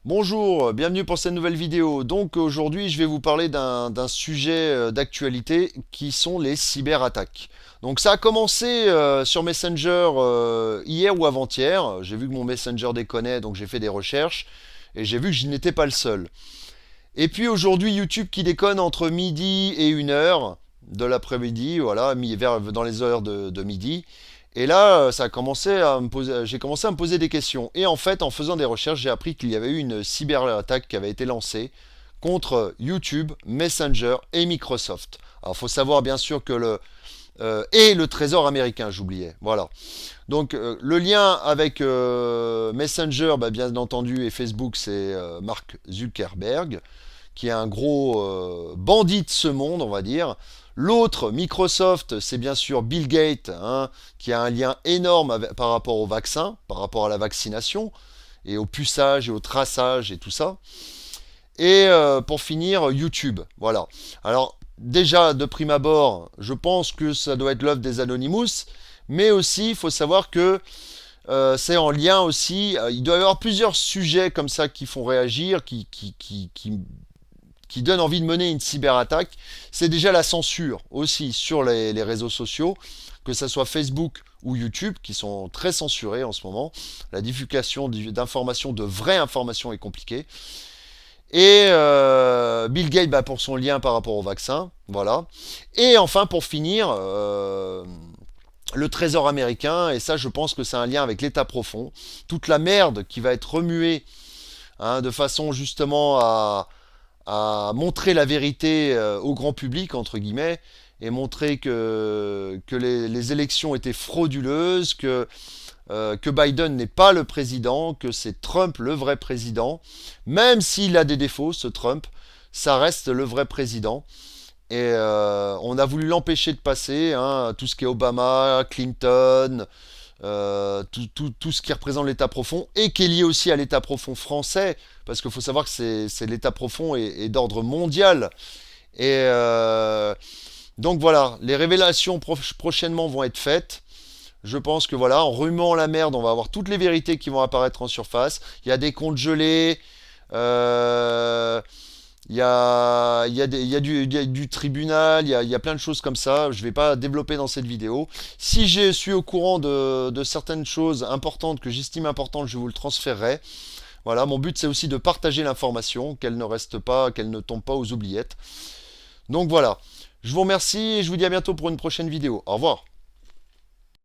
Bonjour, bienvenue pour cette nouvelle vidéo. Donc aujourd'hui, je vais vous parler d'un sujet d'actualité qui sont les cyberattaques. Donc ça a commencé sur Messenger hier ou avant-hier. J'ai vu que mon Messenger déconnait, donc j'ai fait des recherches et j'ai vu que je n'étais pas le seul. Et puis aujourd'hui, YouTube qui déconne entre midi et 1 heure de l'après-midi, voilà, dans les heures de midi. Et là, ça a commencé à me poser, j'ai commencé à me poser des questions. Et en fait, en faisant des recherches, j'ai appris qu'il y avait eu une cyberattaque qui avait été lancée contre YouTube, Messenger et Microsoft. Alors, il faut savoir bien sûr que et le Trésor américain, j'oubliais. Voilà. Donc, le lien avec Messenger, bah, bien entendu, et Facebook, c'est Mark Zuckerberg, qui est un gros bandit de ce monde, on va dire. L'autre, Microsoft, c'est bien sûr Bill Gates, hein, qui a un lien énorme par rapport au vaccin, par rapport à la vaccination, et au puçage et au traçage et tout ça. Et pour finir, YouTube. Voilà. Alors, déjà, de prime abord, je pense que ça doit être l'œuvre des Anonymous, mais aussi, il faut savoir que c'est en lien aussi. Il doit y avoir plusieurs sujets comme ça qui font réagir, qui donne envie de mener une cyberattaque, c'est déjà la censure aussi sur les réseaux sociaux, que ce soit Facebook ou YouTube, qui sont très censurés en ce moment. La divulgation d'informations, de vraies informations est compliquée. Et Bill Gates bah, pour son lien par rapport au vaccin, voilà. Et enfin pour finir, le trésor américain, et ça je pense que c'est un lien avec l'état profond, toute la merde qui va être remuée hein, de façon justement à montrer la vérité au grand public, entre guillemets, et montrer que les élections étaient frauduleuses, que Biden n'est pas le président, que c'est Trump le vrai président. Même s'il a des défauts, ce Trump, ça reste le vrai président. Et on a voulu l'empêcher de passer, hein, tout ce qui est Obama, Clinton, tout ce qui représente l'état profond et qui est lié aussi à l'état profond français, parce qu'il faut savoir que c'est l'état profond est d'ordre mondial. Et donc voilà, les révélations prochainement vont être faites. Je pense que voilà, en remuant la merde, on va avoir toutes les vérités qui vont apparaître en surface. Il y a des comptes gelés. Euh, il y a du tribunal, il y a plein de choses comme ça. Je ne vais pas développer dans cette vidéo. Si je suis au courant de certaines choses importantes que j'estime importantes, je vous le transférerai. Voilà, mon but c'est aussi de partager l'information, qu'elle ne reste pas, qu'elle ne tombe pas aux oubliettes. Donc voilà, je vous remercie et je vous dis à bientôt pour une prochaine vidéo. Au revoir.